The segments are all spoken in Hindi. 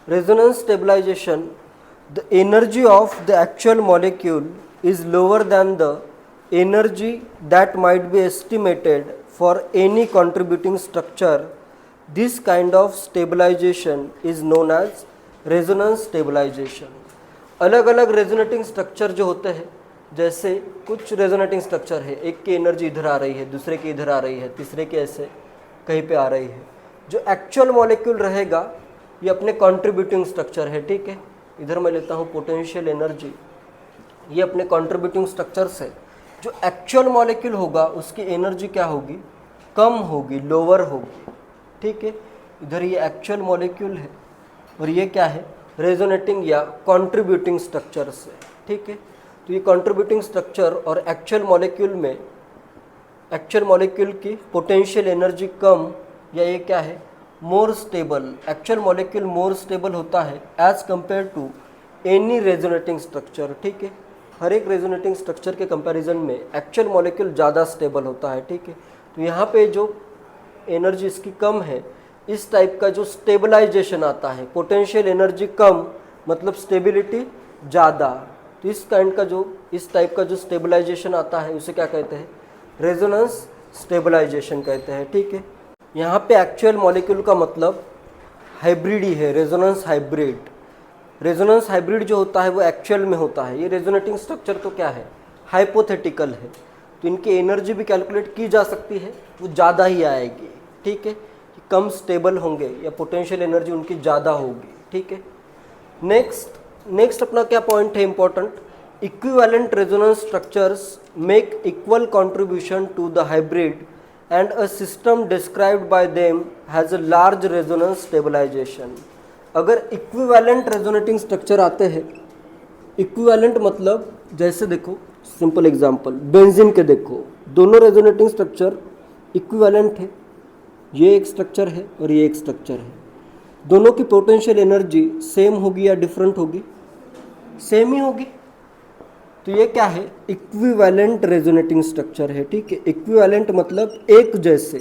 resonance stabilization, the energy of the actual molecule is lower than the energy that might be estimated for any contributing structure. This kind of stabilization is known as resonance stabilization. अलग अलग रेजोनेटिंग स्ट्रक्चर जो होते हैं, जैसे कुछ रेजोनेटिंग स्ट्रक्चर है, एक की एनर्जी इधर आ रही है, दूसरे की इधर आ रही है, तीसरे की ऐसे कहीं पे आ रही है. जो एक्चुअल मॉलिक्यूल रहेगा ये अपने कंट्रीब्यूटिंग स्ट्रक्चर है. ठीक है, इधर मैं लेता हूँ पोटेंशियल एनर्जी, ये अपने कंट्रीब्यूटिंग स्ट्रक्चर से जो एक्चुअल मॉलिक्यूल होगा उसकी एनर्जी क्या होगी, कम होगी, लोअर होगी. ठीक है, इधर ये एक्चुअल मॉलिक्यूल है और ये क्या है, रेजोनेटिंग या कंट्रीब्यूटिंग स्ट्रक्चर से. ठीक है, तो ये कंट्रीब्यूटिंग स्ट्रक्चर और एक्चुअल मॉलिक्यूल में एक्चुअल मॉलिक्यूल की पोटेंशियल एनर्जी कम, या ये क्या है, more stable. Actual molecule more stable होता है as compare to any resonating structure. ठीक है, हर एक रेजोनेटिंग स्ट्रक्चर के कंपैरिजन में एक्चुअल मॉलिक्यूल ज़्यादा स्टेबल होता है. ठीक है, तो यहाँ पे जो एनर्जी इसकी कम है, इस टाइप का जो स्टेबलाइजेशन आता है, पोटेंशियल एनर्जी कम मतलब स्टेबिलिटी ज़्यादा, तो इस काइंड का जो इस टाइप का जो स्टेबलाइजेशन आता है उसे क्या कहते हैं, रेजोनेंस स्टेबलाइजेशन कहते हैं. ठीक है, यहाँ पे एक्चुअल मॉलिक्यूल का मतलब हाइब्रिड ही है, रेजोनेंस हाइब्रिड. रेजोनेंस हाइब्रिड जो होता है वो एक्चुअल में होता है. ये रेजोनेटिंग स्ट्रक्चर तो क्या है, हाइपोथेटिकल है, तो इनकी एनर्जी भी कैलकुलेट की जा सकती है, वो ज़्यादा ही आएगी. ठीक है, कम स्टेबल होंगे या पोटेंशियल एनर्जी उनकी ज़्यादा होगी. ठीक है, नेक्स्ट अपना क्या पॉइंट है important, equivalent resonance structures make equal contribution to the hybrid and a system described by them has a large resonance stabilization. अगर इक्विवेलेंट रेजोनेटिंग स्ट्रक्चर आते हैं, इक्विवेलेंट मतलब जैसे देखो सिंपल एग्जांपल बेंजीन के देखो, दोनों रेजोनेटिंग स्ट्रक्चर इक्विवेलेंट है. ये एक स्ट्रक्चर है और ये एक स्ट्रक्चर है. दोनों की पोटेंशियल एनर्जी सेम होगी या डिफरेंट होगी, सेम ही होगी. तो ये क्या है, इक्विवेलेंट रेजोनेटिंग स्ट्रक्चर है. ठीक है, इक्विवेलेंट मतलब एक जैसे.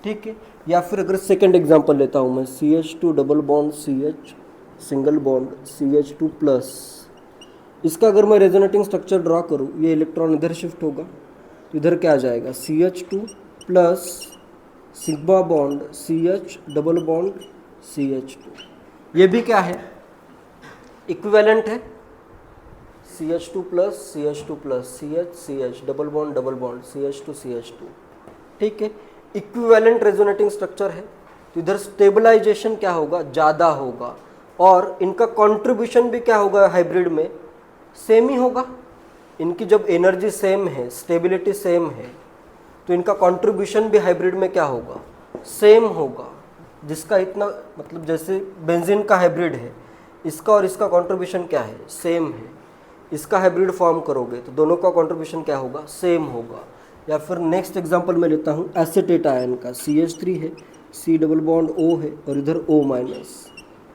ठीक है, या फिर अगर सेकंड एग्जांपल लेता हूँ मैं, CH2 double bond CH single bond CH2 plus, इसका अगर मैं रेजोनेटिंग स्ट्रक्चर ड्रॉ करूँ, ये इलेक्ट्रॉन इधर शिफ्ट होगा तो इधर क्या आ जाएगा, CH2 plus sigma bond CH double bond CH2. ये भी क्या है, इक्विवेलेंट है. CH2 plus CH2 plus CH double bond CH2 CH2. ठीक है, इक्विवेलेंट रेजोनेटिंग स्ट्रक्चर है, तो इधर स्टेबलाइजेशन क्या होगा, ज़्यादा होगा, और इनका कंट्रीब्यूशन भी क्या होगा, हाइब्रिड में सेम ही होगा. इनकी जब एनर्जी सेम है, स्टेबिलिटी सेम है, तो इनका कंट्रीब्यूशन भी हाइब्रिड में क्या होगा, सेम होगा. जिसका इतना मतलब जैसे बेंजीन का हाइब्रिड है, इसका और इसका कंट्रीब्यूशन क्या है, सेम है. इसका हाइब्रिड फॉर्म करोगे तो दोनों का कंट्रीब्यूशन क्या होगा, सेम होगा. या फिर नेक्स्ट एग्जांपल मैं लेता हूँ एसीटेट आयन का, CH3 है, C डबल बॉन्ड O है और इधर O माइनस.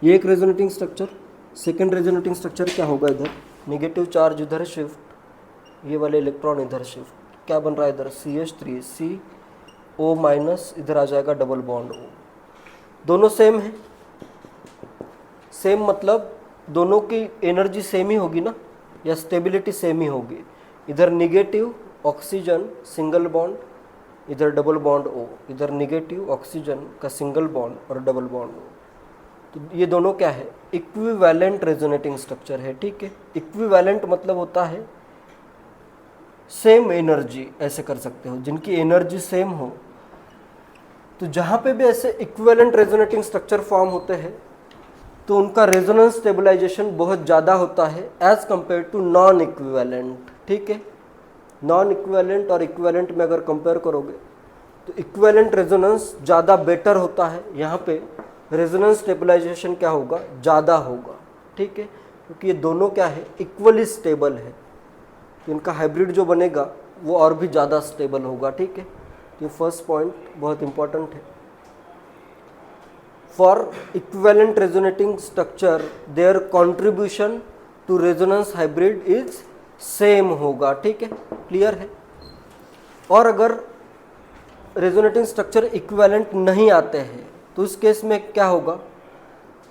ये एक resonating structure. Second resonating structure क्या होगा, इधर नेगेटिव चार्ज इधर शिफ्ट, ये वाले इलेक्ट्रॉन इधर शिफ्ट, क्या बन रहा है इधर CH3 CO माइनस, इधर आ जाएगा डबल बॉन्ड O. दोनों सेम है. सेम मतलब दोनों की एनर्जी सेम ही होगी ना, या स्टेबिलिटी सेम ही होगी. इधर निगेटिव ऑक्सीजन सिंगल बॉन्ड, इधर डबल बॉन्ड O, इधर निगेटिव ऑक्सीजन का सिंगल बॉन्ड और डबल बॉन्ड O. तो ये दोनों क्या है, इक्विवेलेंट रेजोनेटिंग स्ट्रक्चर है. ठीक है, इक्विवेलेंट मतलब होता है सेम एनर्जी, ऐसे कर सकते हो, जिनकी एनर्जी सेम हो. तो जहाँ पे भी ऐसे इक्विवेलेंट रेजोनेटिंग स्ट्रक्चर फॉर्म होते हैं तो उनका रेजोनेंस स्टेबलाइजेशन बहुत ज़्यादा होता है as compare to non equivalent. ठीक है, नॉन इक्विवेलेंट और इक्विवेलेंट में अगर कंपेयर करोगे तो इक्विवेलेंट रेजोनेंस ज़्यादा बेटर होता है. यहाँ पे रेजोनेंस स्टेबलाइजेशन क्या होगा, ज़्यादा होगा. ठीक है, क्योंकि ये दोनों क्या है, इक्वली स्टेबल है, तो इनका हाइब्रिड जो बनेगा वो और भी ज़्यादा स्टेबल होगा. ठीक है, ये फर्स्ट पॉइंट बहुत इंपॉर्टेंट है. For equivalent resonating structure their contribution to resonance hybrid is same होगा. ठीक है, क्लियर है. और अगर रेजोनेटिंग स्ट्रक्चर इक्विवेलेंट नहीं आते हैं तो उस केस में क्या होगा,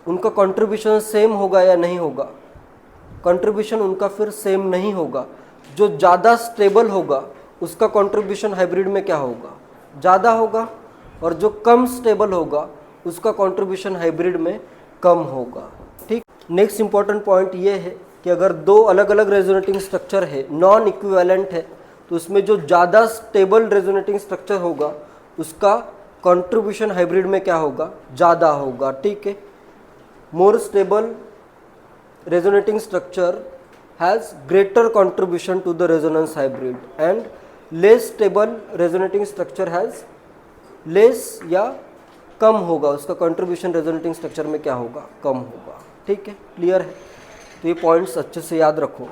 उनका कंट्रीब्यूशन सेम होगा या नहीं होगा? कंट्रीब्यूशन उनका फिर सेम नहीं होगा। जो ज़्यादा स्टेबल होगा उसका कंट्रीब्यूशन हाइब्रिड में क्या होगा? ज़्यादा होगा, और जो कम स्टेबल होगा उसका कंट्रीब्यूशन हाइब्रिड में कम होगा। ठीक। नेक्स्ट इंपॉर्टेंट पॉइंट ये है कि अगर दो अलग अलग रेजोनेटिंग स्ट्रक्चर है, नॉन इक्विवेलेंट है, तो उसमें जो ज़्यादा स्टेबल रेजोनेटिंग स्ट्रक्चर होगा उसका कंट्रीब्यूशन हाइब्रिड में क्या होगा? ज़्यादा होगा। ठीक है। More stable resonating structure has greater contribution to the resonance hybrid and less stable resonating structure has less या कम होगा, उसका contribution resonating structure में क्या होगा? कम होगा। ठीक है, क्लियर है? तो ये पॉइंट्स अच्छे से याद रखो।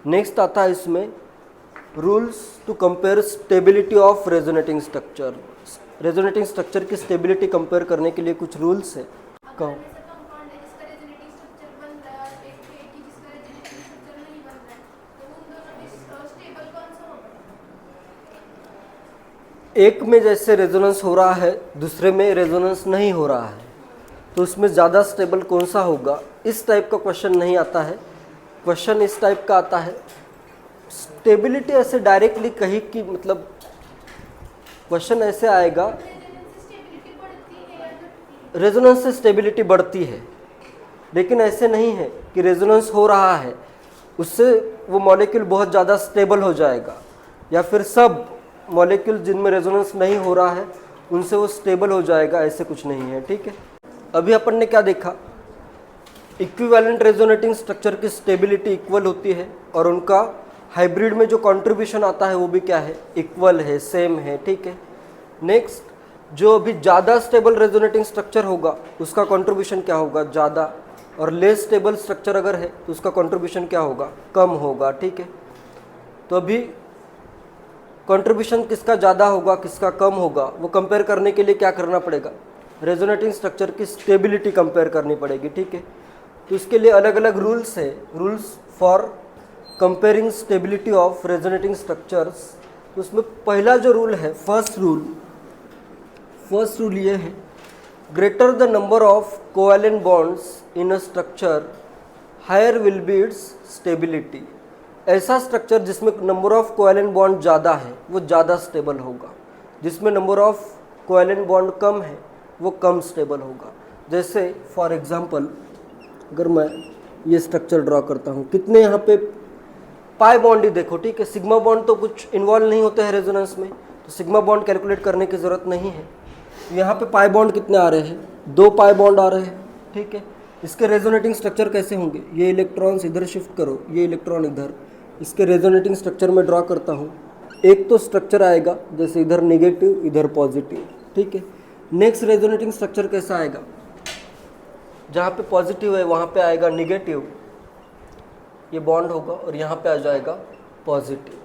नेक्स्ट आता है इसमें rules to compare stability of resonating structure. Resonating structure की स्टेबिलिटी कंपेयर करने के लिए कुछ रूल्स है। कहो। एक में जैसे रेजोनेंस हो रहा है, दूसरे में रेजोनेंस नहीं हो रहा है, तो उसमें ज़्यादा स्टेबल कौन सा होगा? इस टाइप का क्वेश्चन नहीं आता है। क्वेश्चन इस टाइप का आता है, स्टेबिलिटी ऐसे डायरेक्टली कही कि मतलब क्वेश्चन ऐसे आएगा, रेजोनेंस से स्टेबिलिटी बढ़ती है, लेकिन ऐसे नहीं है कि रेजोनेंस हो रहा है उससे वो मॉलिक्यूल बहुत ज़्यादा स्टेबल हो जाएगा, या फिर सब मॉलिक्यूल जिनमें रेजोनेंस नहीं हो रहा है उनसे वो स्टेबल हो जाएगा, ऐसे कुछ नहीं है। ठीक है। अभी अपन ने क्या देखा? इक्विवेलेंट रेजोनेटिंग स्ट्रक्चर की स्टेबिलिटी इक्वल होती है और उनका हाइब्रिड में जो कंट्रीब्यूशन आता है वो भी क्या है? इक्वल है, सेम है। ठीक है। नेक्स्ट, जो अभी ज़्यादा स्टेबल रेजोनेटिंग स्ट्रक्चर होगा उसका कंट्रीब्यूशन क्या होगा? ज़्यादा, और लेस स्टेबल स्ट्रक्चर अगर है तो उसका कंट्रीब्यूशन क्या होगा? कम होगा। ठीक है। तो अभी कंट्रीब्यूशन किसका ज़्यादा होगा, किसका कम होगा, वो कंपेयर करने के लिए क्या करना पड़ेगा? रेजोनेटिंग स्ट्रक्चर की स्टेबिलिटी कंपेयर करनी पड़ेगी। ठीक है। तो इसके लिए अलग अलग रूल्स है, rules for comparing stability of resonating structures. तो उसमें पहला जो रूल है, फर्स्ट रूल ये है, greater the number of covalent bonds in a structure higher will be its stability. ऐसा स्ट्रक्चर जिसमें नंबर ऑफ कोवैलेंट बॉन्ड ज़्यादा है वो ज़्यादा स्टेबल होगा, जिसमें नंबर ऑफ कोवैलेंट बॉन्ड कम है वो कम स्टेबल होगा। जैसे फॉर एग्जांपल अगर मैं ये स्ट्रक्चर ड्रॉ करता हूँ, कितने यहाँ पे पाई बॉन्ड ही देखो। ठीक है। सिग्मा बॉन्ड तो कुछ इन्वॉल्व नहीं होते हैं रेजोनेंस में, तो सिग्मा बॉन्ड कैलकुलेट करने की ज़रूरत नहीं है। यहाँ पे पाई बॉन्ड कितने आ रहे हैं? 2 पाई बॉन्ड आ रहे हैं। ठीक है। इसके रेजोनेटिंग स्ट्रक्चर कैसे होंगे? ये इलेक्ट्रॉन्स इधर शिफ्ट करो, ये इलेक्ट्रॉन इधर, इसके रेजोनेटिंग स्ट्रक्चर में ड्रॉ करता हूँ। एक तो स्ट्रक्चर आएगा जैसे इधर नेगेटिव इधर पॉजिटिव। ठीक है। नेक्स्ट रेजोनेटिंग स्ट्रक्चर कैसा आएगा? जहाँ पे पॉजिटिव है वहाँ पे आएगा नेगेटिव, ये बॉन्ड होगा, और यहाँ पे आ जाएगा पॉजिटिव।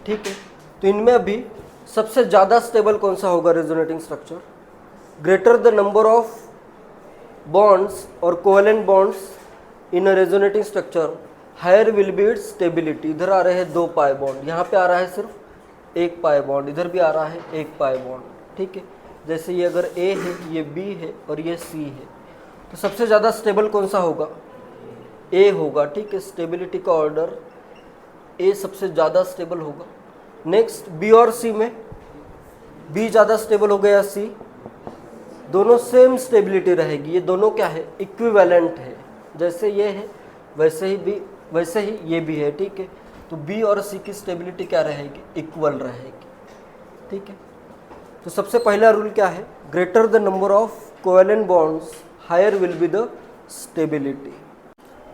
ठीक है। तो इनमें अभी सबसे ज़्यादा स्टेबल कौन सा होगा resonating structure? Greater the number of bonds और covalent bonds in a resonating structure higher will be its stability. इधर आ रहे हैं 2 पाई बॉन्ड, यहाँ पे आ रहा है सिर्फ 1 पाई बॉन्ड, इधर भी आ रहा है 1 पाई बॉन्ड। ठीक है। जैसे ये अगर A है, ये B है और ये C है, तो सबसे ज़्यादा स्टेबल कौन सा होगा? A होगा। ठीक है। स्टेबिलिटी का ऑर्डर A सबसे ज़्यादा स्टेबल होगा। नेक्स्ट B और C में B ज़्यादा स्टेबल हो गया, C, दोनों सेम स्टेबिलिटी रहेगी। ये दोनों क्या है? इक्विवेलेंट है। जैसे ये है वैसे ही ये भी है। ठीक है। तो B और C की स्टेबिलिटी क्या रहेगी? इक्वल रहेगी। ठीक है। तो सबसे पहला रूल क्या है? Greater the number of covalent bonds higher will be the stability.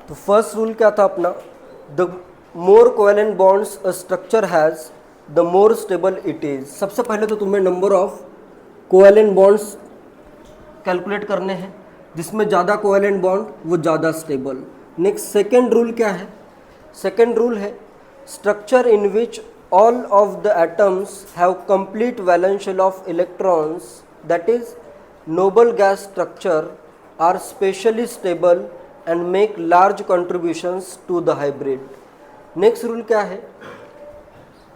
तो फर्स्ट रूल क्या था अपना? The more covalent bonds a structure has the more stable it is. सबसे पहले तो तुम्हें number of covalent bonds calculate करने हैं, जिसमें ज़्यादा कोवैलेंट बॉन्ड वो ज़्यादा स्टेबल। नेक्स्ट सेकेंड रूल क्या है? सेकेंड रूल है structure in which all of the atoms have complete valence shell of electrons, that is noble gas structure, are spatially stable and make large contributions to the hybrid. Next rule क्या है?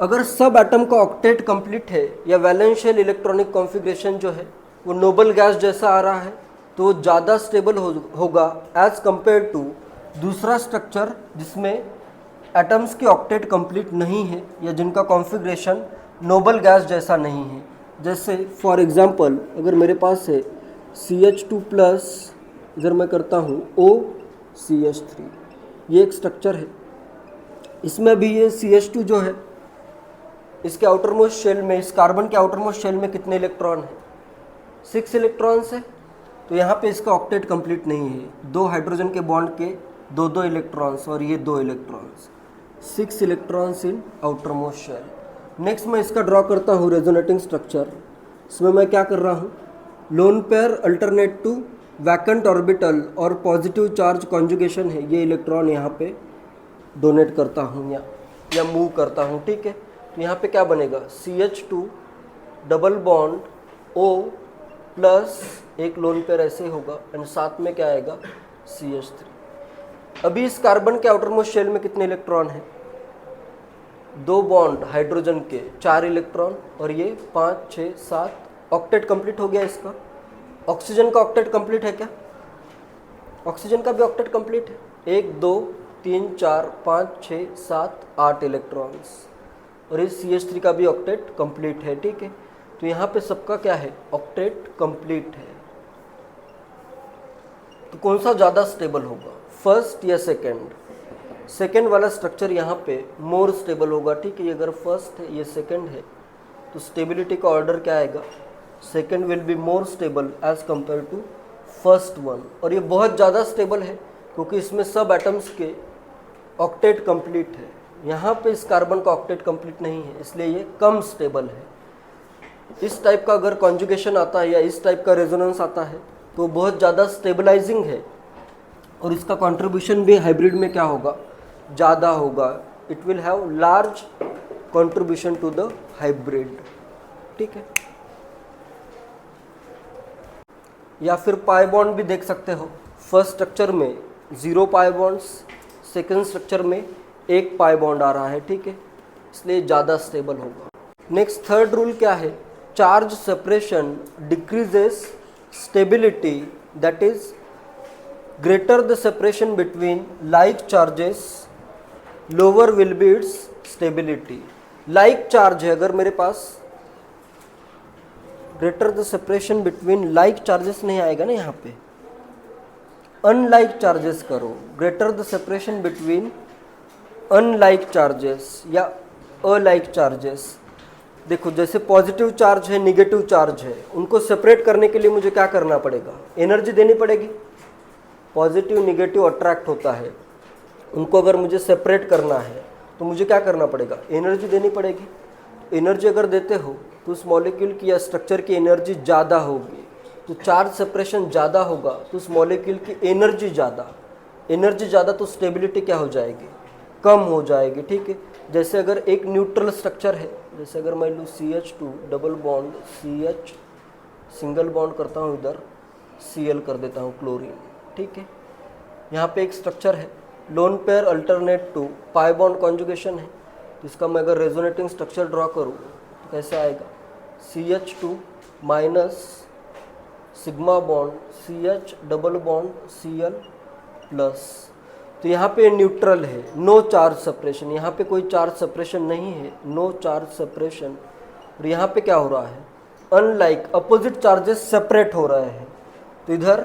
अगर सब एटम का ऑक्टेट कंप्लीट है या वैलेंस शेल इलेक्ट्रॉनिक कॉन्फ़िगरेशन जो है वो नोबल गैस जैसा आ रहा है, तो ज़्यादा स्टेबल होगा एज कंपेयर टू दूसरा स्ट्रक्चर जिसमें एटम्स की ऑक्टेट कंप्लीट नहीं है या जिनका कॉन्फ़िगरेशन नोबल गैस जैसा नहीं है। जैसे फॉर एग्जांपल अगर मेरे पास है CH2 प्लस, इधर मैं करता हूँ OCH3, ये एक स्ट्रक्चर है। इसमें भी ये CH2 जो है इसके आउटर मोस्ट शेल में, इस कार्बन के आउटर मोस्ट शेल में कितने इलेक्ट्रॉन है? 6 इलेक्ट्रॉन्स है। तो यहाँ पे इसका ऑक्टेट कंप्लीट नहीं है, 2 हाइड्रोजन के बॉन्ड के 2 इलेक्ट्रॉन्स और ये 2 electrons, 6 electrons in outermost shell. Next मैं इसका ड्रॉ करता हूँ रेजोनेटिंग स्ट्रक्चर। इसमें मैं क्या कर रहा हूँ, lone pair alternate to vacant orbital और पॉजिटिव चार्ज कॉन्जुगेशन है, ये इलेक्ट्रॉन यहाँ पे डोनेट करता हूँ या मूव करता हूँ, ठीक है। तो यहाँ पे क्या बनेगा, CH2 double bond O plus एक लोन पेयर ऐसे होगा एंड साथ में क्या आएगा CH3। अभी इस कार्बन के आउटर मोस्ट शेल में कितने इलेक्ट्रॉन हैं? 2 बॉन्ड हाइड्रोजन के 4 इलेक्ट्रॉन और ये 5 6 7, ऑक्टेट कंप्लीट हो गया इसका। ऑक्सीजन का ऑक्टेट कंप्लीट है क्या? ऑक्सीजन का भी ऑक्टेट कंप्लीट है, 1 2 3 4 5 6 7 8 इलेक्ट्रॉन्स और इस CH3 का भी ऑक्टेट कंप्लीट है, ठीक है। तो यहाँ पे सबका क्या है, ऑक्टेट कंप्लीट है। तो कौन सा ज़्यादा स्टेबल होगा, फर्स्ट या सेकंड? सेकंड वाला स्ट्रक्चर यहाँ पे मोर स्टेबल होगा, ठीक है। ये अगर फर्स्ट है ये सेकंड है तो स्टेबिलिटी का ऑर्डर क्या आएगा, second will be more stable as compare to first one. और ये बहुत ज़्यादा स्टेबल है क्योंकि इसमें सब एटम्स के ऑक्टेट कंप्लीट है। यहाँ पे इस कार्बन का ऑक्टेट कंप्लीट नहीं है, इसलिए ये कम स्टेबल है। इस टाइप का अगर कॉन्जुगेशन आता है या इस टाइप का रेजोनेंस आता है तो बहुत ज़्यादा स्टेबलाइजिंग है और इसका कंट्रीब्यूशन भी हाइब्रिड में क्या होगा, ज़्यादा होगा। It will have large contribution to the hybrid, ठीक है। या फिर पाई बॉन्ड भी देख सकते हो, फर्स्ट स्ट्रक्चर में 0 पाई बॉन्ड्स, सेकेंड स्ट्रक्चर में 1 पाई बॉन्ड आ रहा है, ठीक है, इसलिए ज़्यादा स्टेबल होगा। नेक्स्ट थर्ड रूल क्या है, charge separation decreases stability, that is greater the separation between like charges lower will be its stability. Like charge है अगर मेरे पास, greater the separation between like charges नहीं आएगा ना, यहाँ पे अनलाइक चार्जेस करो, greater the separation between unlike charges या अलाइक चार्जेस। देखो जैसे पॉजिटिव चार्ज है, निगेटिव चार्ज है, उनको सेपरेट करने के लिए मुझे क्या करना पड़ेगा, एनर्जी देनी पड़ेगी। पॉजिटिव निगेटिव अट्रैक्ट होता है, उनको अगर मुझे सेपरेट करना है तो मुझे क्या करना पड़ेगा, एनर्जी देनी पड़ेगी। एनर्जी अगर देते हो तो उस मॉलिक्यूल की या स्ट्रक्चर की एनर्जी ज़्यादा होगी, तो चार्ज सेपरेशन ज़्यादा होगा तो उस मॉलिक्यूल की एनर्जी ज़्यादा तो स्टेबिलिटी क्या हो जाएगी, कम हो जाएगी, ठीक है। जैसे अगर एक न्यूट्रल स्ट्रक्चर है, जैसे अगर मैं लूँ CH2 double bond CH single bond करता हूँ, इधर Cl कर देता हूँ क्लोरीन, ठीक है। यहाँ पे एक स्ट्रक्चर है, lone pair alternate to pi bond conjugation है, तो इसका मैं अगर रेजोनेटिंग स्ट्रक्चर ड्रॉ करूँ तो कैसे आएगा, CH2 minus sigma bond CH double bond Cl plus. तो यहाँ पे न्यूट्रल है, नो चार्ज सेपरेशन, यहाँ पे कोई चार्ज सेपरेशन नहीं है, नो चार्ज सेपरेशन। और यहाँ पे क्या हो रहा है, अनलाइक अपोजिट चार्जेस सेपरेट हो रहे हैं, तो इधर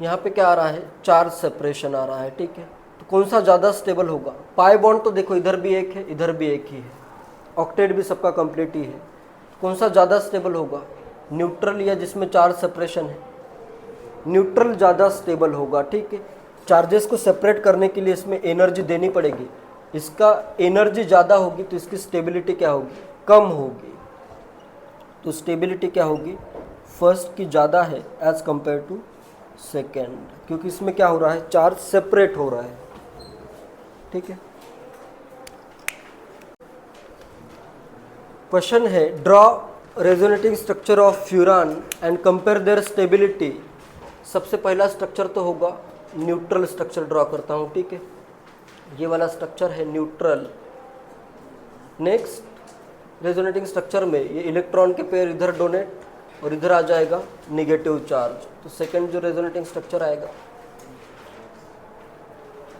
यहाँ पे क्या आ रहा है, चार्ज सेपरेशन आ रहा है, ठीक है। तो कौन सा ज़्यादा स्टेबल होगा, पाई बॉन्ड तो देखो इधर भी एक है इधर भी एक ही है, ऑक्टेट भी सबका कंप्लीट ही है, कौन सा ज़्यादा स्टेबल होगा, न्यूट्रल या जिसमें चार्ज सेपरेशन है, न्यूट्रल ज़्यादा स्टेबल होगा, ठीक है। चार्जेस को सेपरेट करने के लिए इसमें एनर्जी देनी पड़ेगी, इसका एनर्जी ज़्यादा होगी तो इसकी स्टेबिलिटी क्या होगी, कम होगी। तो स्टेबिलिटी क्या होगी, फर्स्ट की ज़्यादा है एज कंपेयर टू सेकेंड, क्योंकि इसमें क्या हो रहा है, चार्ज सेपरेट हो रहा है, ठीक है। क्वेश्चन है, draw resonating structure of furan and compare their stability. सबसे पहला स्ट्रक्चर तो होगा न्यूट्रल स्ट्रक्चर ड्रॉ करता हूँ, ठीक है, ये वाला स्ट्रक्चर है न्यूट्रल। नेक्स्ट रेजोनेटिंग स्ट्रक्चर में ये इलेक्ट्रॉन के पेयर इधर डोनेट, और इधर आ जाएगा निगेटिव चार्ज। तो सेकंड जो रेजोनेटिंग स्ट्रक्चर आएगा,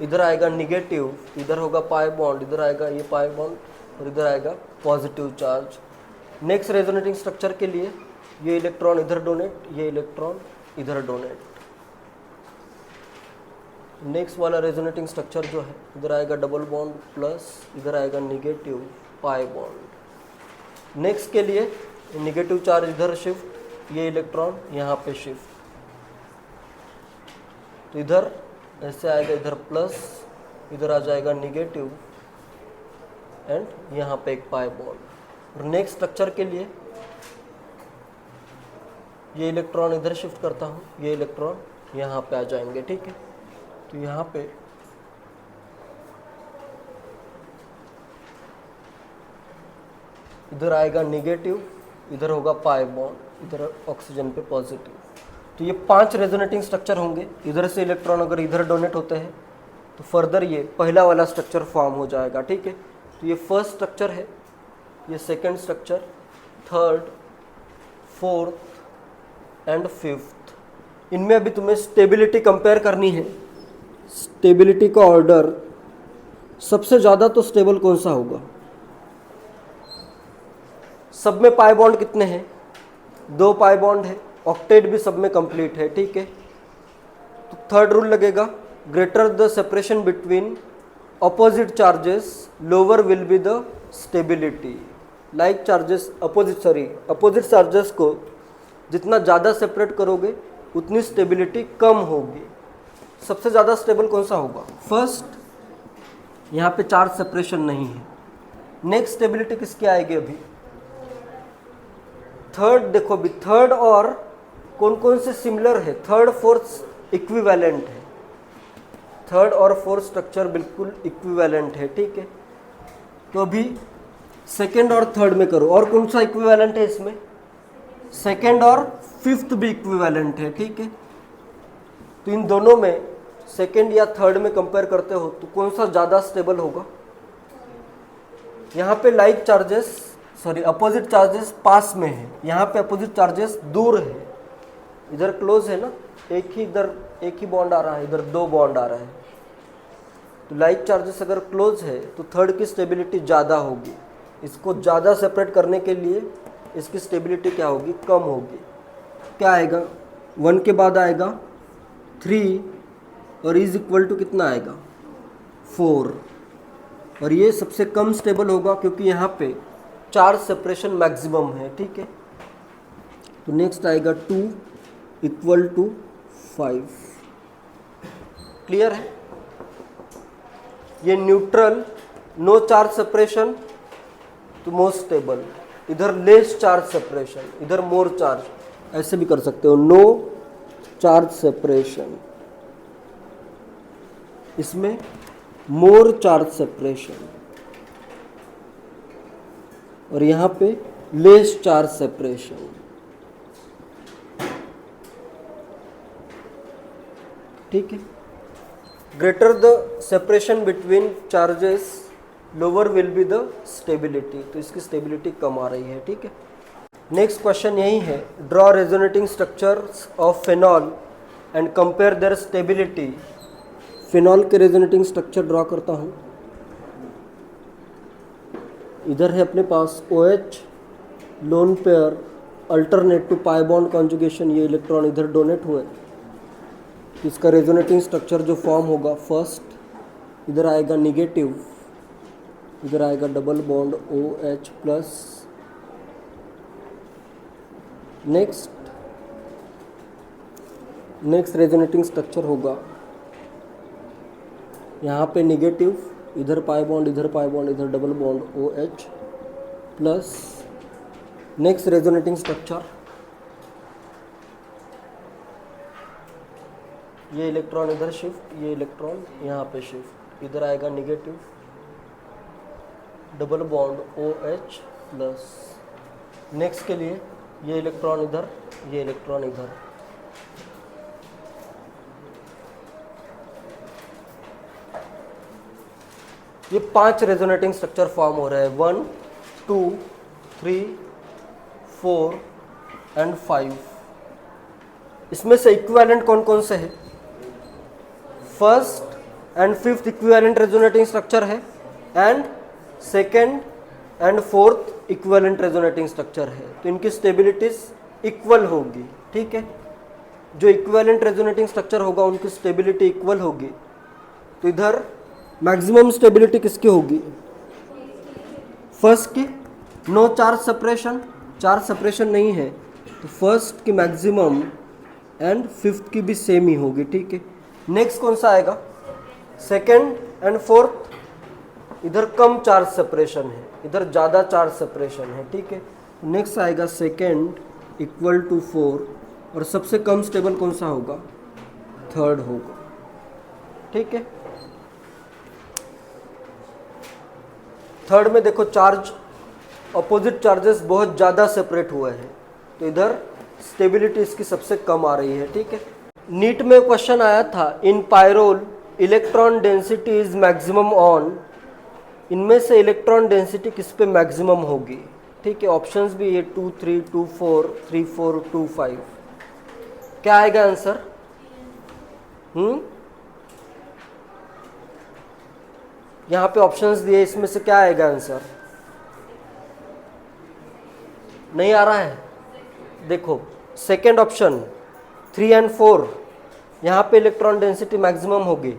इधर आएगा निगेटिव, इधर होगा पाई बॉन्ड, इधर आएगा ये पाई बॉन्ड और इधर आएगा positive charge. Next resonating structure के लिए ये इलेक्ट्रॉन इधर डोनेट, ये इलेक्ट्रॉन इधर डोनेट। नेक्स्ट वाला रेजोनेटिंग स्ट्रक्चर जो है, इधर आएगा डबल बॉन्ड प्लस, इधर आएगा निगेटिव पाई बॉन्ड। नेक्स्ट के लिए निगेटिव चार्ज इधर शिफ्ट, ये इलेक्ट्रॉन यहाँ पे शिफ्ट, तो इधर ऐसे आएगा, इधर प्लस, इधर आ जाएगा निगेटिव एंड यहाँ पे एक पाई बॉन्ड। और नेक्स्ट स्ट्रक्चर के लिए ये इलेक्ट्रॉन इधर शिफ्ट करता हूँ, ये इलेक्ट्रॉन यहाँ पे आ जाएंगे, ठीक है। तो यहाँ पे इधर आएगा निगेटिव, इधर होगा पाई बॉन्ड, इधर ऑक्सीजन पे पॉजिटिव। तो ये 5 रेजोनेटिंग स्ट्रक्चर होंगे। इधर से इलेक्ट्रॉन अगर इधर डोनेट होते हैं तो फर्दर ये पहला वाला स्ट्रक्चर फॉर्म हो जाएगा, ठीक है। तो ये फर्स्ट स्ट्रक्चर है, ये second structure, third, fourth and fifth. इनमें अभी तुम्हें स्टेबिलिटी कंपेयर करनी है। स्टेबिलिटी का ऑर्डर सबसे ज़्यादा तो स्टेबल कौन सा होगा? सब में पाई बॉन्ड कितने हैं? 2 पाई बॉन्ड है, ऑक्टेट भी सब में कंप्लीट है, ठीक है। तो थर्ड रूल लगेगा, greater the separation between opposite charges lower will be the stability. Like charges opposite charges को जितना ज़्यादा सेपरेट करोगे उतनी स्टेबिलिटी कम होगी। सबसे ज़्यादा स्टेबल कौन सा होगा? फर्स्ट, यहाँ पे चार्ज सेपरेशन नहीं है। नेक्स्ट स्टेबिलिटी किसकी आएगी अभी? थर्ड। देखो अभी थर्ड और कौन कौन से सिमिलर है? थर्ड फोर्थ इक्विवेलेंट है, थर्ड और फोर्थ स्ट्रक्चर बिल्कुल इक्विवेलेंट है, ठीक है। तो अभी सेकेंड और थर्ड में करो, और कौन सा इक्विवेलेंट है इसमें? सेकेंड और फिफ्थ भी इक्विवेलेंट है, ठीक है। तो इन दोनों में सेकेंड या थर्ड में कंपेयर करते हो तो कौन सा ज़्यादा स्टेबल होगा? यहाँ पे लाइक चार्जेस अपोजिट चार्जेस पास में है, यहाँ पे अपोजिट चार्जेस दूर है। इधर क्लोज है ना, इधर एक ही बॉन्ड आ रहा है, इधर 2 बॉन्ड आ रहा है। तो लाइक चार्जेस अगर क्लोज है तो थर्ड की स्टेबिलिटी ज़्यादा होगी। इसको ज़्यादा सेपरेट करने के लिए इसकी स्टेबिलिटी क्या होगी? कम होगी। क्या आएगा? 1 के बाद आएगा 3 और इज इक्वल टू कितना आएगा? 4। और ये सबसे कम स्टेबल होगा क्योंकि यहाँ पे चार्ज सेपरेशन मैक्सिमम है, ठीक है। तो नेक्स्ट आएगा 2 इक्वल टू 5। क्लियर है? ये न्यूट्रल, नो चार्ज सेपरेशन तो मोस्ट स्टेबल, इधर लेस चार्ज सेपरेशन, इधर मोर चार्ज, ऐसे भी कर सकते हो। नो चार्ज सेपरेशन, इसमें मोर चार्ज सेपरेशन, और यहाँ पे लेस चार्ज सेपरेशन। ठीक है। Greater the separation between charges lower will be the stability, तो इसकी स्टेबिलिटी कम आ रही है, ठीक है। नेक्स्ट क्वेश्चन यही है, draw resonating structures of phenol and compare their stability. Phenol के रेजोनेटिंग स्ट्रक्चर ड्रॉ करता हूँ। इधर है अपने पास OH lone pair alternate to pi bond conjugation, ये इलेक्ट्रॉन इधर डोनेट हुए। इसका रेजोनेटिंग स्ट्रक्चर जो फॉर्म होगा, फर्स्ट इधर आएगा निगेटिव, इधर आएगा double bond OH plus. Next resonating structure होगा, यहाँ पे निगेटिव, इधर पाई बॉन्ड, इधर पाई बॉन्ड, इधर double bond OH plus. Next resonating structure, ये इलेक्ट्रॉन इधर शिफ्ट, ये इलेक्ट्रॉन यहाँ पे शिफ्ट, इधर आएगा negative, double bond OH plus. Next के लिए ये इलेक्ट्रॉन इधर, ये इलेक्ट्रॉन इधर। ये 5 रेजोनेटिंग स्ट्रक्चर फॉर्म हो रहे हैं, 1 2 3 4 एंड 5। इसमें से इक्विवेलेंट कौन कौन से है? First and fifth equivalent resonating structure है, and second and fourth equivalent resonating structure है। तो इनकी स्टेबिलिटीज इक्वल होगी, ठीक है। जो इक्विवेलेंट रेजोनेटिंग स्ट्रक्चर होगा उनकी स्टेबिलिटी इक्वल होगी। तो इधर मैक्सिमम स्टेबिलिटी किसकी होगी? फर्स्ट की। No charge separation, charge separation नहीं है, तो फर्स्ट की मैक्सिमम एंड फिफ्थ की भी सेम ही होगी, ठीक है। नेक्स्ट कौन सा आएगा? Second and fourth. इधर कम चार्ज सेपरेशन है, इधर ज़्यादा चार्ज सेपरेशन है, ठीक है। नेक्स्ट आएगा सेकेंड इक्वल टू 4, और सबसे कम स्टेबल कौन सा होगा? थर्ड होगा, ठीक है। थर्ड में देखो चार्ज, अपोजिट चार्जेस बहुत ज़्यादा सेपरेट हुए हैं, तो इधर स्टेबिलिटी इसकी सबसे कम आ रही है, ठीक है। नीट में क्वेश्चन आया था, in pyrrole electron density is maximum on. इनमें से इलेक्ट्रॉन डेंसिटी किस पे मैक्सिमम होगी, ठीक है। ऑप्शंस भी ये 2, 3, 2, 4, 3, 4, 2, 5। क्या आएगा आंसर? यहाँ पे ऑप्शंस दिए, इसमें से क्या आएगा आंसर? नहीं आ रहा है? देखो सेकेंड ऑप्शन 3 एंड 4, यहाँ पे इलेक्ट्रॉन डेंसिटी मैक्सिमम होगी,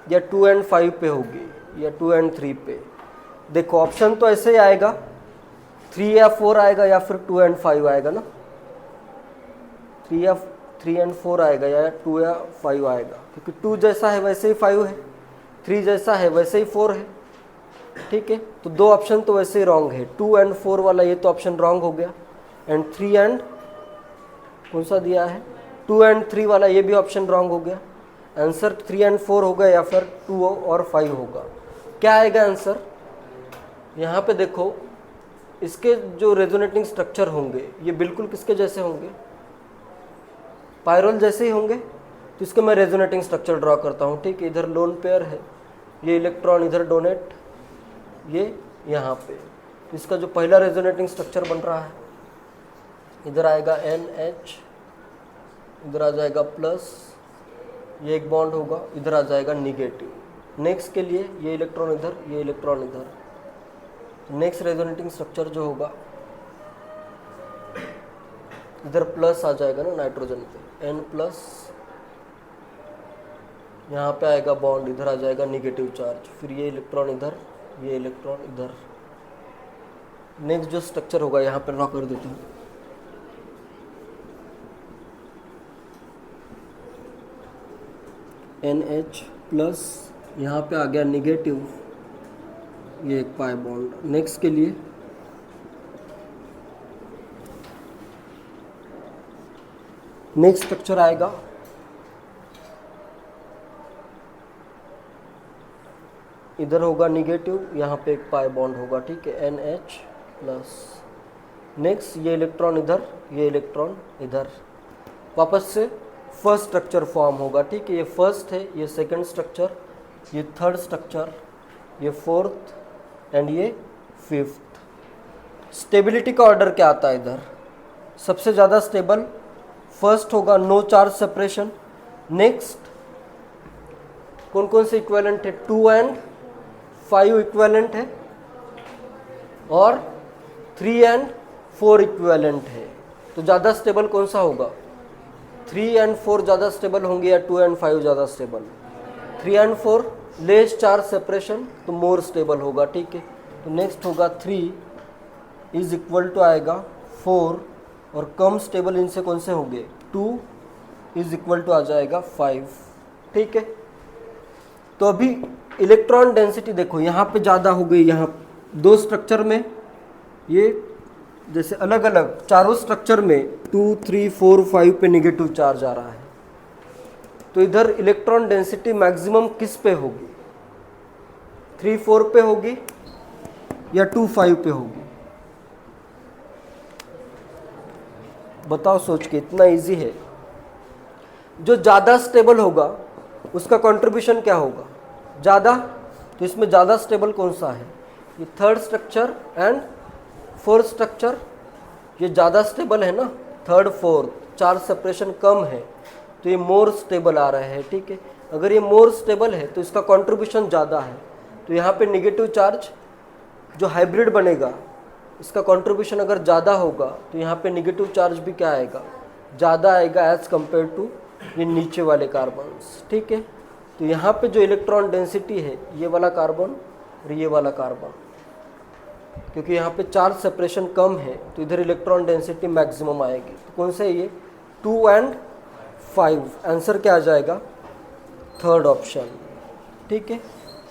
या 2 एंड 5 पे होगी, या 2 एंड 3 पे। देखो ऑप्शन तो ऐसे ही आएगा, 3 या 4 आएगा, या फिर 2 एंड 5 आएगा ना। 3 एंड 4 आएगा, या 2 या 5 आएगा, क्योंकि 2 जैसा है वैसे ही 5 है, 3 जैसा है वैसे ही 4 है, ठीक है। तो दो ऑप्शन तो वैसे ही रॉन्ग है, 2 एंड 4 वाला ये तो ऑप्शन रॉन्ग हो गया, एंड 3 एंड कौन सा दिया है? 2 एंड 3 वाला ये भी ऑप्शन रॉन्ग हो गया। आंसर 3 एंड 4 होगा, या फिर 2 और 5 होगा। क्या आएगा आंसर? यहाँ पे देखो इसके जो रेजोनेटिंग स्ट्रक्चर होंगे ये बिल्कुल किसके जैसे होंगे? पायरोल जैसे ही होंगे। तो इसके मैं रेजोनेटिंग स्ट्रक्चर ड्रॉ करता हूँ, ठीक है। इधर लोन पेयर है, ये इलेक्ट्रॉन इधर डोनेट, ये यहाँ पे। इसका जो पहला रेजोनेटिंग स्ट्रक्चर बन रहा है, इधर आएगा NH, इधर आ जाएगा प्लस, ये एक बॉन्ड होगा, इधर आ जाएगा निगेटिव। नेक्स्ट के लिए ये इलेक्ट्रॉन इधर, ये इलेक्ट्रॉन इधर। नेक्स्ट रेजोनेटिंग स्ट्रक्चर जो होगा, इधर प्लस आ जाएगा ना नाइट्रोजन पे, N+, यहाँ पे आएगा बॉन्ड, इधर आ जाएगा निगेटिव चार्ज, फिर ये इलेक्ट्रॉन इधर, ये इलेक्ट्रॉन इधर। नेक्स्ट जो स्ट्रक्चर होगा यहाँ पे ड्रॉ कर देता हूँ, NH+, यहाँ पे आ गया निगेटिव, ये एक पाई बॉन्ड। नेक्स्ट के लिए नेक्स्ट स्ट्रक्चर आएगा, इधर होगा निगेटिव, यहाँ पे एक पाई बॉन्ड होगा, ठीक है, NH+। नेक्स्ट ये इलेक्ट्रॉन इधर, ये इलेक्ट्रॉन इधर। वापस से फर्स्ट स्ट्रक्चर फॉर्म होगा, ठीक है। ये फर्स्ट है, ये सेकंड स्ट्रक्चर, ये थर्ड स्ट्रक्चर, ये फोर्थ एंड ये फिफ्थ। स्टेबिलिटी का ऑर्डर क्या आता है इधर? सबसे ज़्यादा स्टेबल फर्स्ट होगा, नो चार्ज सेपरेशन। नेक्स्ट कौन कौन से इक्विवेलेंट है? 2 एंड 5 इक्विवेलेंट है, और 3 एंड 4 इक्विवेलेंट है। तो ज़्यादा स्टेबल कौन सा होगा? 3 एंड 4 ज़्यादा स्टेबल होंगे, या 2 एंड 5 ज़्यादा stable? 3 and 4 less charge separation, तो मोर स्टेबल होगा, ठीक है। तो नेक्स्ट होगा 3 इज इक्वल टू आएगा 4, और कम स्टेबल इनसे कौन से होंगे? 2 इज इक्वल टू आ जाएगा 5, ठीक है। तो अभी इलेक्ट्रॉन डेंसिटी देखो यहाँ पे ज़्यादा हो गई, यहाँ दो स्ट्रक्चर में ये जैसे अलग अलग, चारों स्ट्रक्चर में 2, 3, 4, 5 पे निगेटिव चार्ज आ रहा है। तो इधर इलेक्ट्रॉन डेंसिटी मैक्सिमम किस पे होगी? 3, 4 पे होगी, या 2, 5 पे होगी? बताओ सोच के, इतना इजी है। जो ज़्यादा स्टेबल होगा उसका कंट्रीब्यूशन क्या होगा? ज़्यादा। तो इसमें ज़्यादा स्टेबल कौन सा है? ये third structure and fourth structure, ये ज़्यादा स्टेबल है ना, थर्ड फोर्थ चार्ज सेपरेशन कम है तो ये मोर स्टेबल आ रहा है, ठीक है। अगर ये मोर स्टेबल है तो इसका कंट्रीब्यूशन ज़्यादा है, तो यहाँ पे नेगेटिव चार्ज जो हाइब्रिड बनेगा इसका कंट्रीब्यूशन अगर ज़्यादा होगा तो यहाँ पे नेगेटिव चार्ज भी क्या आएगा, ज़्यादा आएगा एज़ कम्पेयर टू ये नीचे वाले कार्बन्स, ठीक है। तो यहाँ पे जो इलेक्ट्रॉन डेंसिटी है ये वाला कार्बन और ये वाला कार्बन, क्योंकि यहाँ पे चार्ज सेपरेशन कम है तो इधर इलेक्ट्रॉन डेंसिटी मैक्सिमम आएगी। तो कौन सा है ये, 2 और 5, आंसर क्या आ जाएगा, थर्ड ऑप्शन, ठीक है।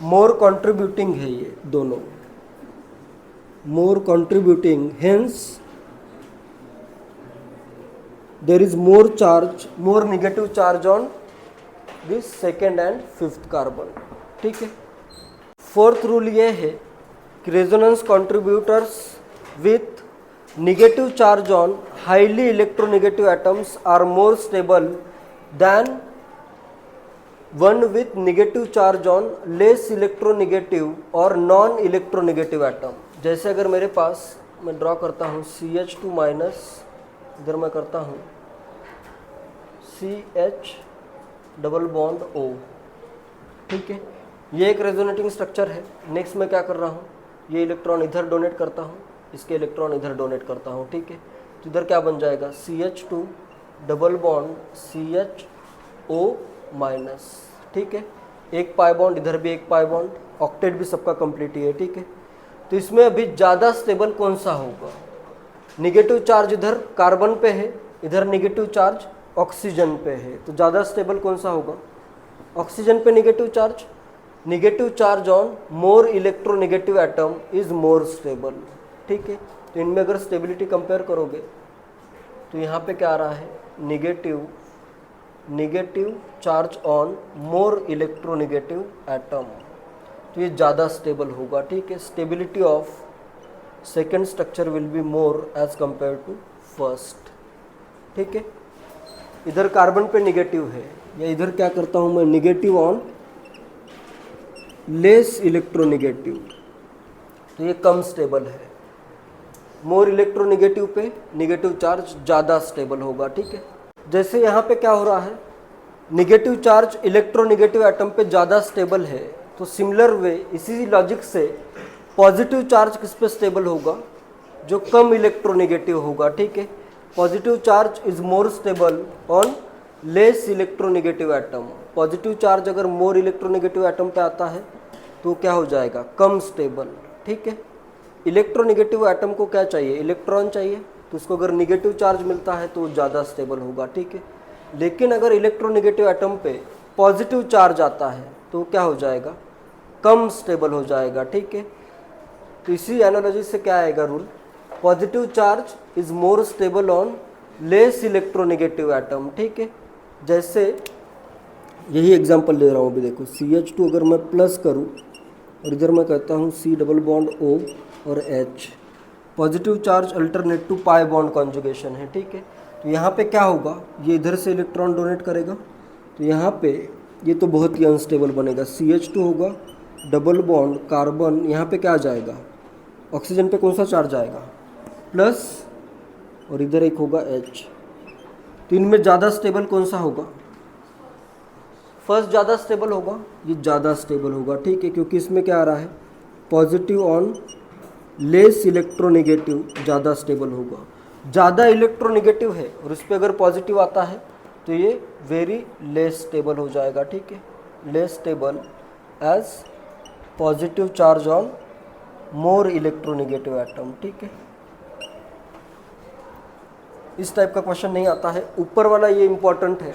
मोर कंट्रीब्यूटिंग है ये दोनों, more contributing, hence there is more charge, more negative charge on this second and fifth carbon, ठीक है। फोर्थ रूल ये है कि resonance contributors with negative charge on highly electronegative atoms are more stable than one with negative charge on less electronegative और नॉन इलेक्ट्रोनेगेटिव एटम। जैसे अगर मेरे पास, मैं ड्रॉ करता हूँ CH2 माइनस, इधर मैं करता हूँ CH डबल बॉन्ड O, ठीक है। ये एक रेजोनेटिंग स्ट्रक्चर है। नेक्स्ट मैं क्या कर रहा हूँ, ये इलेक्ट्रॉन इधर डोनेट करता हूँ, इसके इलेक्ट्रॉन इधर डोनेट करता हूँ, ठीक है। तो इधर क्या बन जाएगा, CH2 double bond CHO minus, ठीक है। एक पाई बॉन्ड, इधर भी एक पाई बॉन्ड, ऑक्टेट भी सबका कंप्लीट ही है, ठीक है। तो इसमें अभी ज़्यादा स्टेबल कौन सा होगा, नेगेटिव चार्ज इधर कार्बन पे है, इधर नेगेटिव चार्ज ऑक्सीजन पे है, तो ज़्यादा स्टेबल कौन सा होगा, ऑक्सीजन पे negative charge, negative charge on more electronegative atom is more stable, ठीक है। तो इनमें अगर स्टेबिलिटी कंपेयर करोगे तो यहाँ पे क्या आ रहा है, negative charge on more electronegative atom, तो ये ज़्यादा स्टेबल होगा, ठीक है। Stability of second structure will be more as compare to first, ठीक है। इधर कार्बन पे नेगेटिव है, या इधर क्या करता हूँ मैं, नेगेटिव ऑन लेस इलेक्ट्रोनेगेटिव, तो ये कम स्टेबल है। मोर इलेक्ट्रोनेगेटिव पे नेगेटिव चार्ज ज़्यादा स्टेबल होगा, ठीक है। जैसे यहाँ पे क्या हो रहा है, नेगेटिव चार्ज इलेक्ट्रोनेगेटिव एटम पे ज़्यादा स्टेबल है, तो सिमिलर वे इसी लॉजिक से पॉजिटिव चार्ज किस पे स्टेबल होगा, जो कम इलेक्ट्रोनेगेटिव होगा, ठीक है। Positive charge is more stable on less electronegative atom. Positive charge अगर मोर इलेक्ट्रोनेगेटिव एटम पे आता है तो क्या हो जाएगा, कम स्टेबल, ठीक है। इलेक्ट्रोनेगेटिव एटम को क्या चाहिए, इलेक्ट्रॉन चाहिए, तो उसको अगर नेगेटिव चार्ज मिलता है तो ज़्यादा स्टेबल होगा, ठीक है। लेकिन अगर इलेक्ट्रोनेगेटिव एटम पे पॉजिटिव चार्ज आता है तो क्या हो जाएगा, कम स्टेबल हो जाएगा, ठीक है। तो इसी एनालॉजी से क्या आएगा rule, positive charge is more stable on less electronegative atom, ठीक है। जैसे यही एग्जांपल ले रहा हूँ अभी, देखो CH2 अगर मैं प्लस करूँ और इधर मैं कहता हूँ C डबल बॉन्ड O और H, positive charge alternate to pi bond conjugation है, ठीक है। तो यहाँ पे क्या होगा, ये इधर से इलेक्ट्रॉन डोनेट करेगा, तो यहाँ पे ये तो बहुत ही अनस्टेबल बनेगा, CH2 होगा डबल बॉन्ड कार्बन, यहाँ पे क्या आ जाएगा, ऑक्सीजन पे कौन सा चार्ज आएगा, प्लस, और इधर एक होगा H। तो इनमें ज़्यादा स्टेबल कौन सा होगा, फर्स्ट ज़्यादा स्टेबल होगा, ये ज़्यादा स्टेबल होगा, ठीक है, क्योंकि इसमें क्या आ रहा है, पॉजिटिव ऑन लेस इलेक्ट्रोनेगेटिव ज़्यादा स्टेबल होगा। ज़्यादा इलेक्ट्रोनेगेटिव है और इस पर अगर पॉजिटिव आता है तो ये वेरी लेस स्टेबल हो जाएगा, ठीक है, less stable as positive charge on more electronegative atom, ठीक है। इस टाइप का क्वेश्चन नहीं आता है, ऊपर वाला ये इंपॉर्टेंट है,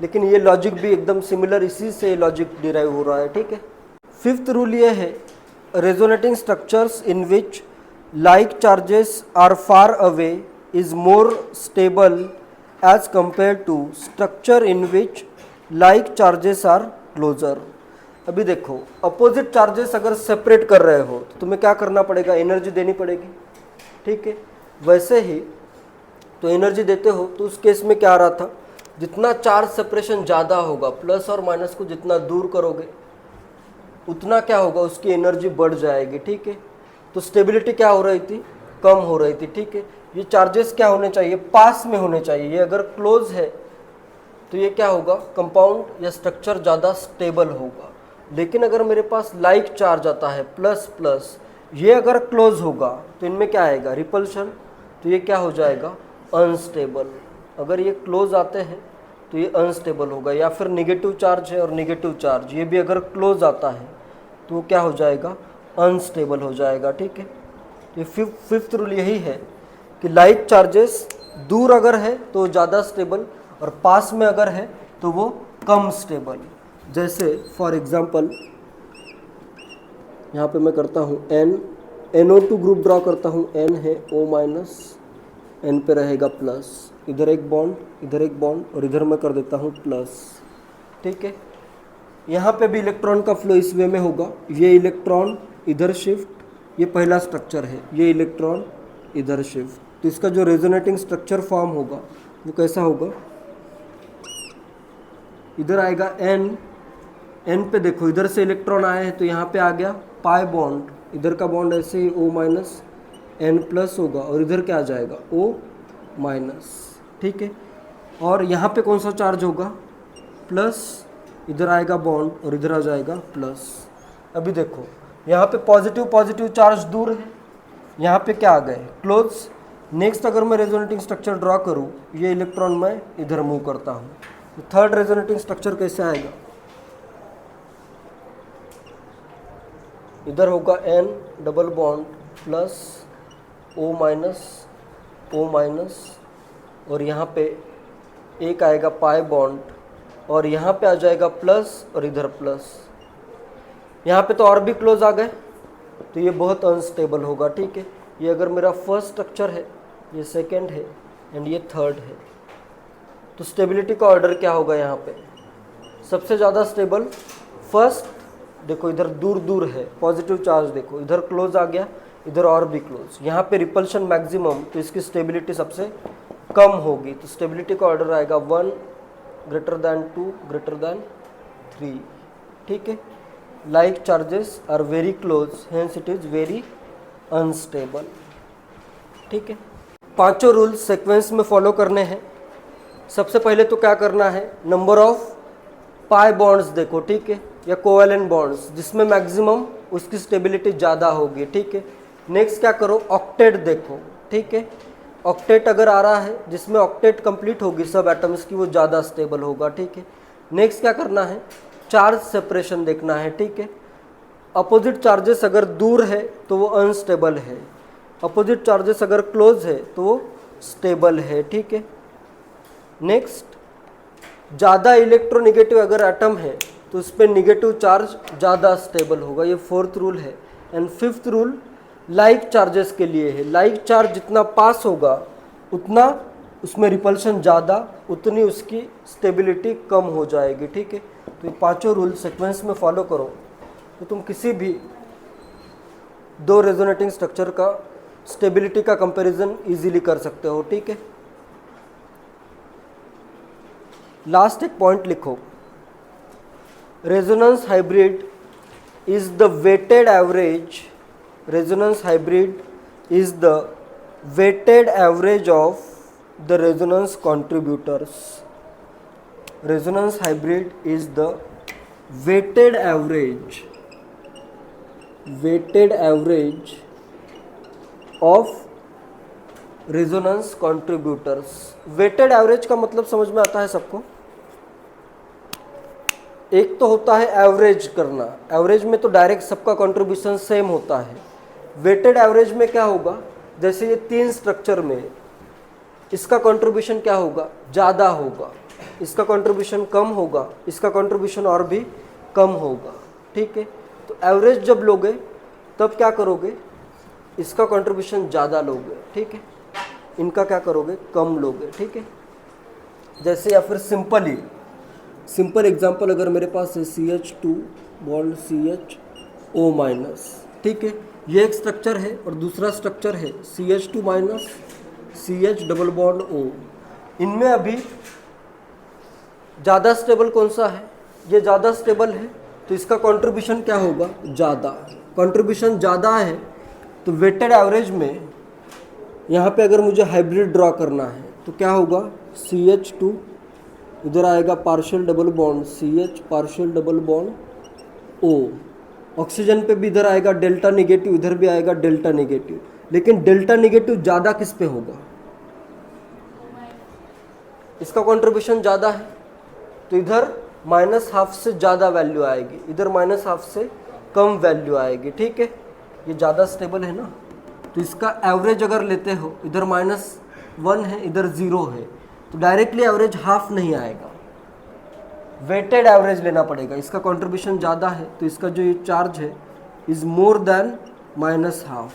लेकिन ये लॉजिक भी एकदम सिमिलर, इसी से लॉजिक डिराइव हो रहा है, ठीक है। फिफ्थ रूल ये है, resonating structures in which like charges are far away is more stable as compare to structure in which like charges are closer. अभी देखो, अपोजिट चार्जेस अगर सेपरेट कर रहे हो तो तुम्हें क्या करना पड़ेगा, एनर्जी देनी पड़ेगी, ठीक है। वैसे ही तो एनर्जी देते हो तो उस केस में क्या आ रहा था, जितना चार्ज सेपरेशन ज़्यादा होगा, प्लस और माइनस को जितना दूर करोगे उतना क्या होगा, उसकी एनर्जी बढ़ जाएगी, ठीक है। तो स्टेबिलिटी क्या हो रही थी, कम हो रही थी, ठीक है। ये चार्जेस क्या होने चाहिए, पास में होने चाहिए। ये अगर क्लोज है तो ये क्या होगा, कंपाउंड या स्ट्रक्चर ज़्यादा स्टेबल होगा। लेकिन अगर मेरे पास लाइक चार्ज आता है प्लस प्लस, ये अगर क्लोज होगा तो इनमें क्या आएगा, रिपल्शन, तो ये क्या हो जाएगा, अनस्टेबल। अगर ये क्लोज आते हैं तो ये अनस्टेबल होगा। या फिर निगेटिव चार्ज है और निगेटिव चार्ज, ये भी अगर क्लोज आता है तो क्या हो जाएगा, अनस्टेबल हो जाएगा। ठीक है, ये फिफ्थ रूल यही है कि लाइक चार्जेस दूर अगर है तो ज़्यादा स्टेबल, और पास में अगर है तो वो कम स्टेबल। जैसे फॉर एग्जांपल यहाँ पे मैं करता हूँ NO2 ग्रुप ड्रॉ करता हूँ, N है O माइनस, N पे रहेगा प्लस, इधर एक बॉन्ड, इधर एक बॉन्ड, और इधर मैं कर देता हूँ प्लस। ठीक है, यहाँ पे भी इलेक्ट्रॉन का फ्लो इस वे में होगा। ये इलेक्ट्रॉन इधर शिफ्ट, ये पहला स्ट्रक्चर है, ये इलेक्ट्रॉन इधर शिफ्ट, तो इसका जो रेजोनेटिंग स्ट्रक्चर फॉर्म होगा वो कैसा होगा, इधर आएगा N पे देखो इधर से इलेक्ट्रॉन आए हैं तो यहाँ पे आ गया पाई बॉन्ड, इधर का बॉन्ड ऐसे ही O माइनस N प्लस होगा, और इधर क्या आ जाएगा, O माइनस। ठीक है, और यहाँ पे कौन सा चार्ज होगा, प्लस, इधर आएगा बॉन्ड और इधर आ जाएगा प्लस। अभी देखो यहाँ पे पॉजिटिव पॉजिटिव चार्ज दूर है, यहाँ पे क्या आ गए, क्लोज। नेक्स्ट अगर मैं रेजोनेटिंग स्ट्रक्चर ड्रॉ करूँ, ये इलेक्ट्रॉन मैं इधर मूव करता हूँ, तो थर्ड रेजोनेटिंग स्ट्रक्चर कैसे आएगा, इधर होगा N double bond plus O minus, और यहाँ पे एक आएगा पाई बॉन्ड, और यहाँ पे आ जाएगा प्लस और इधर प्लस। यहाँ पे तो और भी क्लोज आ गए, तो ये बहुत अनस्टेबल होगा। ठीक है, ये अगर मेरा फर्स्ट स्ट्रक्चर है, ये सेकंड है एंड ये थर्ड है, तो स्टेबिलिटी का ऑर्डर क्या होगा, यहाँ पे सबसे ज़्यादा स्टेबल फर्स्ट। देखो इधर दूर दूर है, पॉजिटिव चार्ज देखो इधर क्लोज आ गया, इधर और भी क्लोज, यहाँ पे रिपल्शन मैक्सिमम, तो इसकी स्टेबिलिटी सबसे कम होगी। तो स्टेबिलिटी का ऑर्डर आएगा 1 ग्रेटर दैन 2 ग्रेटर दैन 3। ठीक है, like charges are very close, hence it is very unstable. ठीक है, पांचों रूल्स सीक्वेंस में फॉलो करने हैं। सबसे पहले तो क्या करना है, नंबर ऑफ पाई बॉन्ड्स देखो, ठीक है, या कोवेलेंट बॉन्ड्स जिसमें मैक्सिमम उसकी स्टेबिलिटी ज़्यादा होगी। ठीक है, नेक्स्ट क्या करो, ऑक्टेट देखो। ठीक है, ऑक्टेट अगर आ रहा है जिसमें ऑक्टेट कंप्लीट होगी सब एटम्स की, वो ज़्यादा स्टेबल होगा। ठीक है, नेक्स्ट क्या करना है, चार्ज सेपरेशन देखना है। ठीक है, अपोजिट चार्जेस अगर दूर है तो वो अनस्टेबल है, अपोजिट चार्जेस अगर क्लोज है तो वो स्टेबल है। ठीक है, नेक्स्ट ज़्यादा इलेक्ट्रोनेगेटिव अगर एटम है तो उस पर निगेटिव चार्ज ज़्यादा स्टेबल होगा, ये फोर्थ रूल है। And fifth rule like charges के लिए है, लाइक चार्ज जितना पास होगा उतना उसमें रिपल्शन ज़्यादा, उतनी उसकी स्टेबिलिटी कम हो जाएगी। ठीक है, तो ये पांचों रूल सीक्वेंस में फॉलो करो तो तुम किसी भी दो रेजोनेटिंग स्ट्रक्चर का स्टेबिलिटी का कंपैरिजन इजीली कर सकते हो। ठीक है, लास्ट एक पॉइंट लिखो, resonance hybrid is the weighted average, resonance hybrid is the weighted average of the resonance contributors, resonance hybrid is the weighted average of resonance contributors. Weighted average का मतलब समझ में आता है सबको, एक तो होता है एवरेज करना, एवरेज में तो डायरेक्ट सबका कंट्रीब्यूशन सेम होता है। वेटेड एवरेज में क्या होगा, जैसे ये तीन स्ट्रक्चर में इसका कंट्रीब्यूशन क्या होगा, ज़्यादा होगा, इसका कंट्रीब्यूशन कम होगा, इसका कंट्रीब्यूशन और भी कम होगा। ठीक है, तो एवरेज जब लोगे तब क्या करोगे, इसका कंट्रीब्यूशन ज़्यादा लोगे। ठीक है, इनका क्या करोगे, कम लोगे। ठीक है, जैसे या फिर सिंपल एग्जांपल, अगर मेरे पास है CH2 बॉन्ड CHO माइनस। ठीक है, ये एक स्ट्रक्चर है और दूसरा स्ट्रक्चर है CH2 minus CH double bond O। इनमें अभी ज़्यादा स्टेबल कौन सा है, ये ज़्यादा स्टेबल है, तो इसका कंट्रीब्यूशन क्या होगा, ज़्यादा। कंट्रीब्यूशन ज़्यादा है तो वेटेड एवरेज में यहाँ पे अगर मुझे हाइब्रिड ड्रॉ करना है तो क्या होगा, CH2 इधर आएगा partial double bond CH partial double bond O, oxygen पे भी इधर आएगा डेल्टा निगेटिव, इधर भी आएगा डेल्टा निगेटिव, लेकिन डेल्टा निगेटिव ज़्यादा किस पे होगा, इसका कंट्रीब्यूशन ज़्यादा है तो इधर -½ से ज़्यादा वैल्यू आएगी, इधर -½ से कम वैल्यू आएगी, ठीक है। ये ज़्यादा स्टेबल है ना, तो इसका एवरेज अगर लेते हो, इधर -1 है इधर 0 है, तो डायरेक्टली एवरेज हाफ नहीं आएगा, वेटेड एवरेज लेना पड़ेगा। इसका कंट्रीब्यूशन ज़्यादा है तो इसका जो ये चार्ज है is more than -½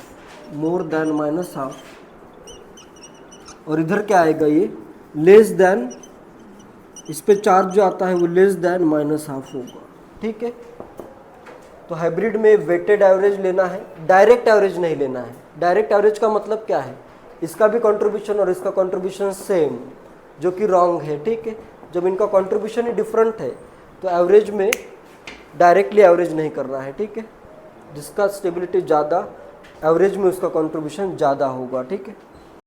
more than -½ और इधर क्या आएगा, ये लेस देन, इस पे चार्ज जो आता है वो लेस देन -½ होगा, ठीक है। तो हाइब्रिड में वेटेड एवरेज लेना है, डायरेक्ट एवरेज नहीं लेना है। डायरेक्ट एवरेज का मतलब क्या है, इसका भी कंट्रीब्यूशन और इसका कंट्रीब्यूशन सेम, जो कि रॉन्ग है, ठीक है। जब इनका कंट्रीब्यूशन ही डिफरेंट है तो एवरेज में डायरेक्टली एवरेज नहीं करना है, ठीक है। जिसका स्टेबिलिटी ज़्यादा, एवरेज में उसका कंट्रीब्यूशन ज़्यादा होगा, ठीक है।